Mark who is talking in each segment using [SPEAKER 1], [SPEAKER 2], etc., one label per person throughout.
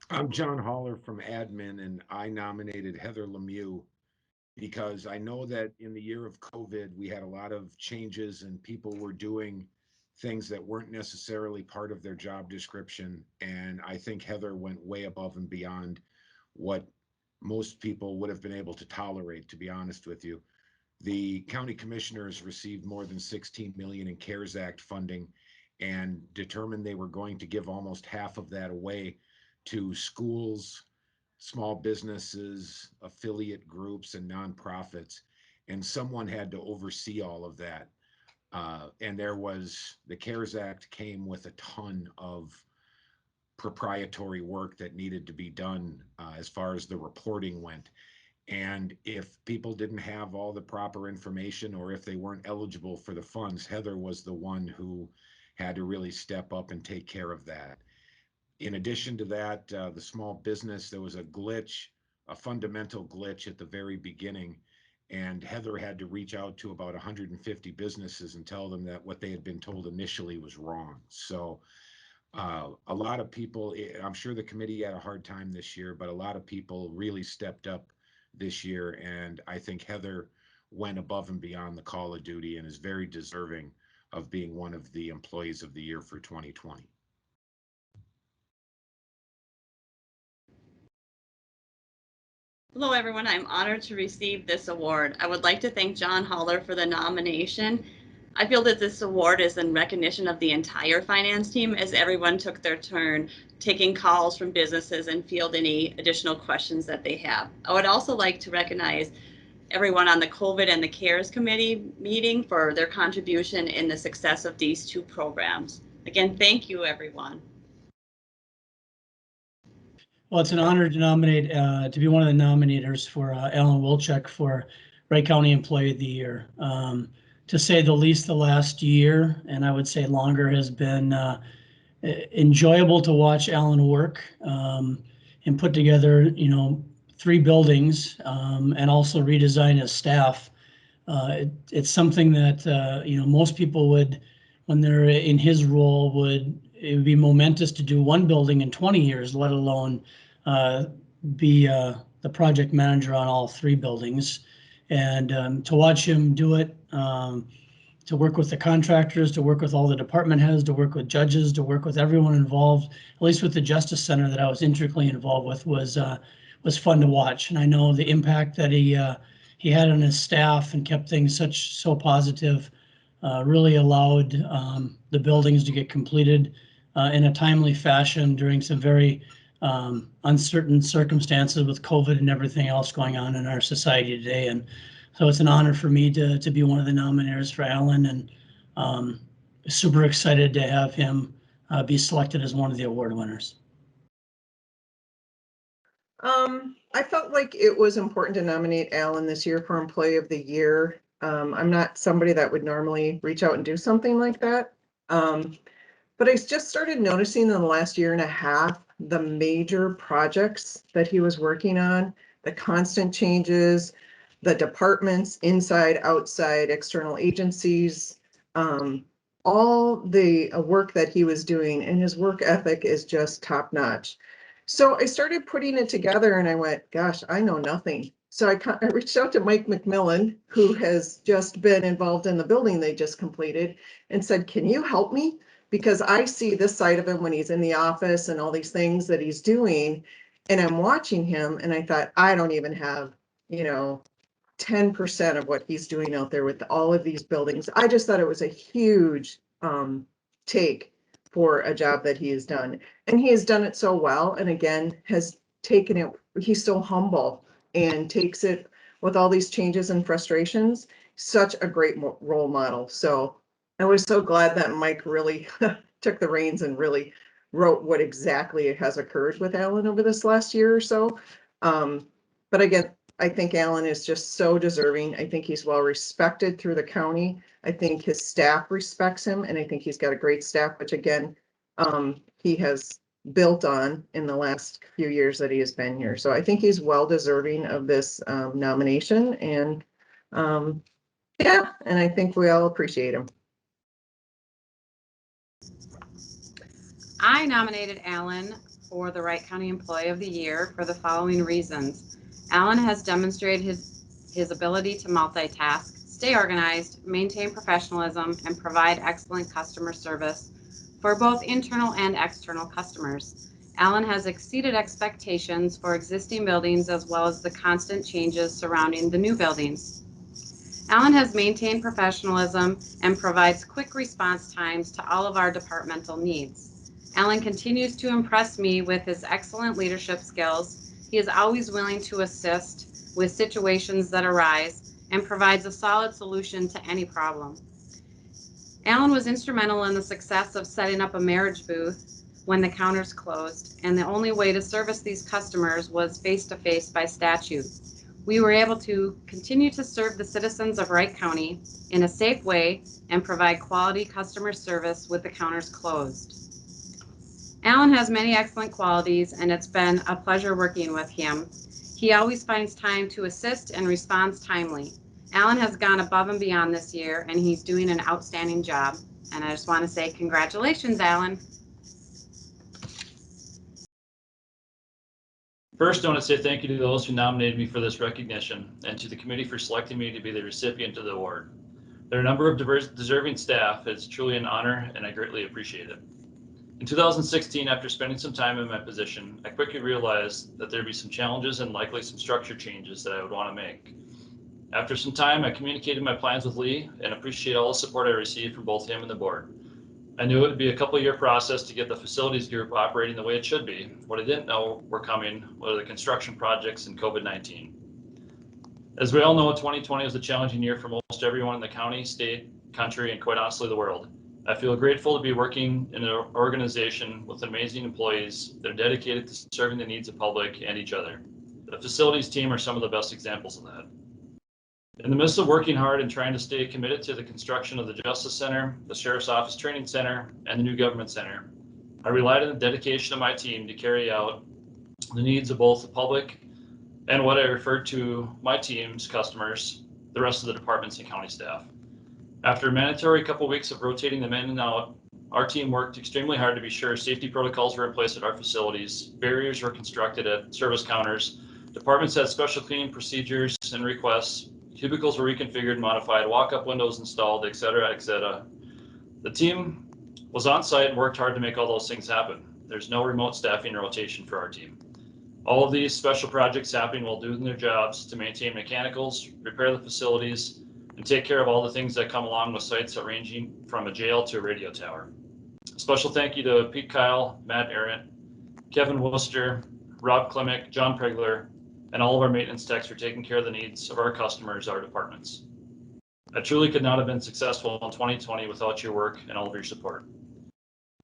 [SPEAKER 1] I'm John Haller from admin, and I nominated Heather Lemieux because I know that in the year of COVID, we had a lot of changes and people were doing things that weren't necessarily part of their job description. And I think Heather went way above and beyond what most people would have been able to tolerate, to be honest with you. The county commissioners received more than 16 million in CARES Act funding and determined they were going to give almost half of that away to schools, small businesses, affiliate groups, and nonprofits. And someone had to oversee all of that. And there was the CARES Act came with a ton of proprietary work that needed to be done as far as the reporting went. And if people didn't have all the proper information or if they weren't eligible for the funds, Heather was the one who had to really step up and take care of that. In addition to that, the small business, there was a glitch, a fundamental glitch at the very beginning. And Heather had to reach out to about 150 businesses and tell them that what they had been told initially was wrong. So a lot of people, I'm sure the committee had a hard time this year, but a lot of people really stepped up this year. And I think Heather went above and beyond the call of duty and is very deserving of being one of the employees of the year for 2020.
[SPEAKER 2] Hello, everyone. I'm honored to receive this award. I would like to thank John Haller for the nomination. I feel that this award is in recognition of the entire finance team as everyone took their turn taking calls from businesses and field any additional questions that they have. I would also like to recognize everyone on the COVID and the CARES committee meeting for their contribution in the success of these two programs. Again, thank you, everyone.
[SPEAKER 3] Well, it's an honor to nominate, to be one of the nominators for Alan Wilczek for Wright County Employee of the Year. To say the least, the last year, and I would say longer, has been enjoyable to watch Alan work and put together, 3 buildings and also redesign his staff. It's something that most people would, when they're in his role, it would be momentous to do one building in 20 years, let alone be the project manager on all 3 buildings. And to watch him do it, to work with the contractors, to work with all the department heads, to work with judges, to work with everyone involved, at least with the Justice Center that I was intricately involved with, was fun to watch. And I know the impact that he had on his staff and kept things so positive, really allowed the buildings to get completed in a timely fashion during some very uncertain circumstances with COVID and everything else going on in our society today. And so it's an honor for me to be one of the nominators for Alan, and super excited to have him be selected as one of the award winners.
[SPEAKER 4] I felt like it was important to nominate Alan this year for Employee of the Year. I'm not somebody that would normally reach out and do something like that. But I just started noticing in the last year and a half, the major projects that he was working on, the constant changes, the departments, inside, outside, external agencies, all the work that he was doing, and his work ethic is just top notch. So I started putting it together and I went, gosh, I know nothing. So I reached out to Mike McMillan, who has just been involved in the building they just completed, and said, can you help me? Because I see this side of him when he's in the office and all these things that he's doing, and I'm watching him and I thought, I don't even have, 10% of what he's doing out there with all of these buildings. I just thought it was a huge take for a job that he has done. And he has done it so well. And again, has taken it, he's so humble and takes it with all these changes and frustrations, such a great role model. So I was so glad that Mike really took the reins and really wrote what exactly has occurred with Alan over this last year or so. But again, I think Alan is just so deserving. I think he's well respected through the county. I think his staff respects him, and I think he's got a great staff, which again, he has built on in the last few years that he has been here. So I think he's well deserving of this nomination, and yeah, and I think we all appreciate him.
[SPEAKER 5] I nominated Alan for the Wright County Employee of the Year for the following reasons. Alan has demonstrated his ability to multitask, stay organized, maintain professionalism, and provide excellent customer service for both internal and external customers. Alan has exceeded expectations for existing buildings as well as the constant changes surrounding the new buildings. Alan has maintained professionalism and provides quick response times to all of our departmental needs. Alan continues to impress me with his excellent leadership skills. He is always willing to assist with situations that arise and provides a solid solution to any problem. Alan was instrumental in the success of setting up a marriage booth when the counters closed, and the only way to service these customers was face-to-face by statute. We were able to continue to serve the citizens of Wright County in a safe way and provide quality customer service with the counters closed. Alan has many excellent qualities, and it's been a pleasure working with him. He always finds time to assist and responds timely. Alan has gone above and beyond this year, and he's doing an outstanding job. And I just want to say congratulations, Alan.
[SPEAKER 6] First, I want to say thank you to those who nominated me for this recognition and to the committee for selecting me to be the recipient of the award. There are a number of deserving staff. It's truly an honor, and I greatly appreciate it. In 2016, after spending some time in my position, I quickly realized that there'd be some challenges and likely some structure changes that I would want to make. After some time, I communicated my plans with Lee and appreciate all the support I received from both him and the board. I knew it would be a couple-year process to get the facilities group operating the way it should be. What I didn't know were coming were the construction projects and COVID-19. As we all know, 2020 was a challenging year for most everyone in the county, state, country, and quite honestly, the world. I feel grateful to be working in an organization with amazing employees that are dedicated to serving the needs of public and each other. The facilities team are some of the best examples of that. In the midst of working hard and trying to stay committed to the construction of the Justice Center, the Sheriff's Office Training Center, and the new Government Center, I relied on the dedication of my team to carry out the needs of both the public and what I referred to my team's customers, the rest of the departments and county staff. After a mandatory couple weeks of rotating them in and out, our team worked extremely hard to be sure safety protocols were in place at our facilities, barriers were constructed at service counters, departments had special cleaning procedures and requests, cubicles were reconfigured and modified, walk-up windows installed, et cetera, et cetera. The team was on site and worked hard to make all those things happen. There's no remote staffing or rotation for our team. All of these special projects happening while doing their jobs to maintain mechanicals, repair the facilities, and take care of all the things that come along with sites ranging from a jail to a radio tower. A special thank you to Pete Kyle, Matt Arendt, Kevin Worcester, Rob Klimek, John Pregler, and all of our maintenance techs for taking care of the needs of our customers, our departments. I truly could not have been successful in 2020 without your work and all of your support.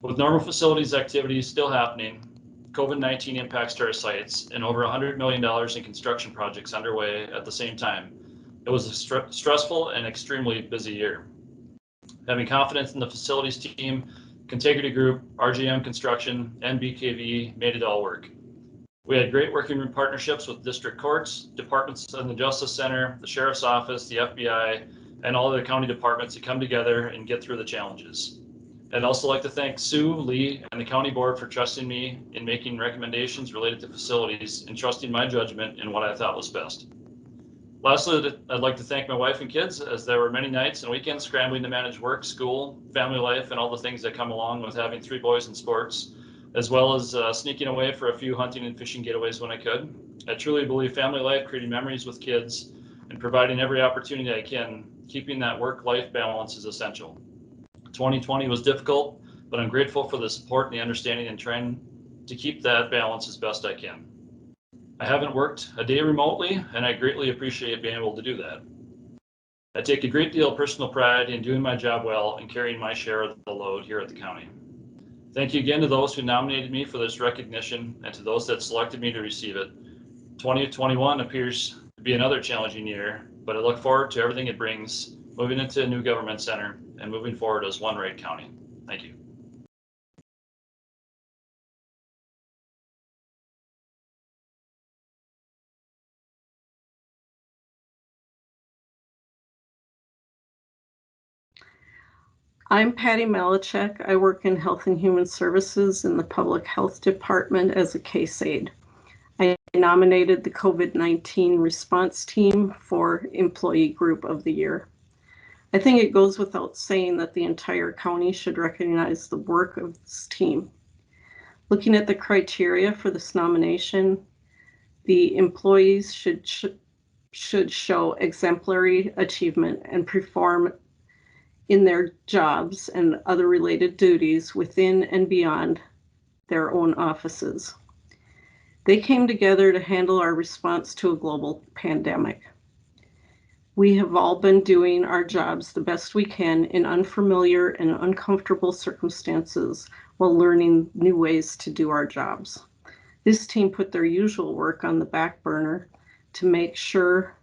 [SPEAKER 6] With normal facilities activities still happening, COVID-19 impacts to our sites, and over $100 million in construction projects underway at the same time, it was a stressful and extremely busy year. Having confidence in the facilities team, Contiguity Group, RGM Construction, and BKV made it all work. We had great working partnerships with district courts, departments in the Justice Center, the Sheriff's Office, the FBI, and all the county departments to come together and get through the challenges. I'd also like to thank Sue, Lee, and the county board for trusting me in making recommendations related to facilities and trusting my judgment in what I thought was best. Lastly, I'd like to thank my wife and kids, as there were many nights and weekends scrambling to manage work, school, family life, and all the things that come along with having 3 boys in sports, as well as sneaking away for a few hunting and fishing getaways when I could. I truly believe family life, creating memories with kids, and providing every opportunity I can, keeping that work-life balance is essential. 2020 was difficult, but I'm grateful for the support and the understanding and trying to keep that balance as best I can. I haven't worked a day remotely, and I greatly appreciate being able to do that. I take a great deal of personal pride in doing my job well and carrying my share of the load here at the county. Thank you again to those who nominated me for this recognition and to those that selected me to receive it. 2021 appears to be another challenging year, but I look forward to everything it brings, moving into a new government center and moving forward as one Wright County. Thank you.
[SPEAKER 7] I'm Patty Malachek. I work in Health and Human Services in the Public Health Department as a case aide. I nominated the COVID-19 response team for Employee Group of the Year. I think it goes without saying that the entire county should recognize the work of this team. Looking at the criteria for this nomination, the employees should show exemplary achievement and perform in their jobs and other related duties within and beyond their own offices. They came together to handle our response to a global pandemic. We have all been doing our jobs the best we can in unfamiliar and uncomfortable circumstances while learning new ways to do our jobs. This team put their usual work on the back burner to make sure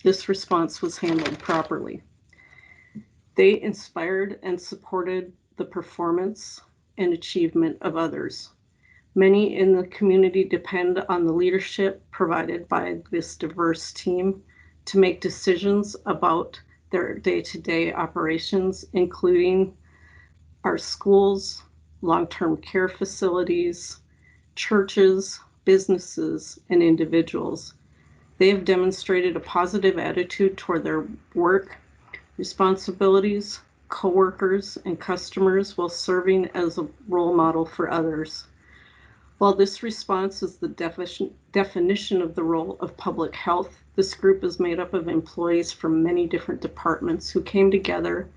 [SPEAKER 7] this response was handled properly. They inspired and supported the performance and achievement of others. Many in the community depend on the leadership provided by this diverse team to make decisions about their day-to-day operations, including our schools, long-term care facilities, churches, businesses, and individuals. They have demonstrated a positive attitude toward their work, responsibilities, coworkers, and customers while serving as a role model for others. While this response is the definition of the role of public health, this group is made up of employees from many different departments who came together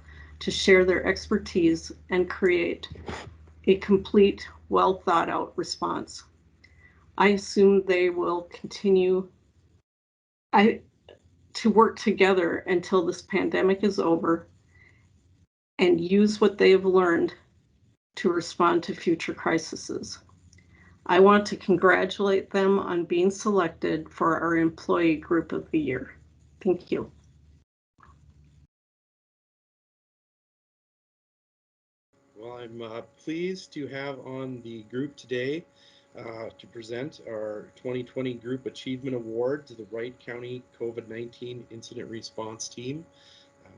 [SPEAKER 7] to share their expertise and create a complete, well thought out response. I assume they will continue to work together until this pandemic is over and use what they have learned to respond to future crises. I want to congratulate them on being selected for our Employee Group of the Year. Thank you.
[SPEAKER 8] Well, I'm pleased to have on the group today to present our 2020 Group Achievement Award to the Wright County COVID-19 Incident Response Team.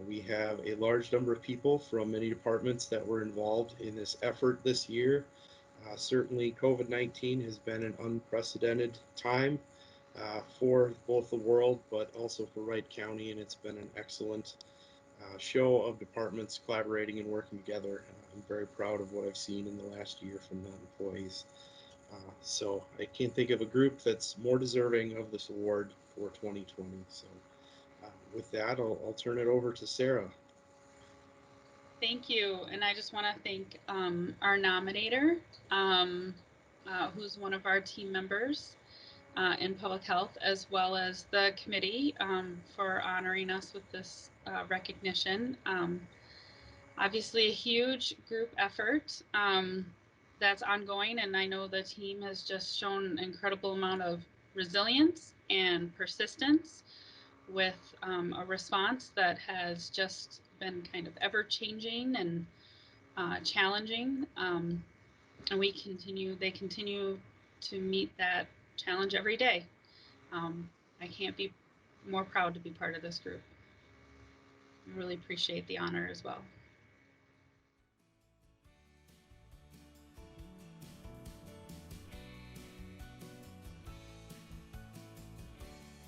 [SPEAKER 8] We have a large number of people from many departments that were involved in this effort this year. Certainly, COVID-19 has been an unprecedented time for both the world, but also for Wright County, and it's been an excellent show of departments collaborating and working together. I'm very proud of what I've seen in the last year from the employees. So I can't think of a group that's more deserving of this award for 2020. So with that, I'll turn it over to Sarah.
[SPEAKER 9] Thank you. And I just want to thank our nominator, who's one of our team members in public health, as well as the committee for honoring us with this recognition. Obviously a huge group effort that's ongoing, and I know the team has just shown an incredible amount of resilience and persistence with a response that has just been kind of ever changing and challenging. And they continue to meet that challenge every day. I can't be more proud to be part of this group. I really appreciate the honor as well.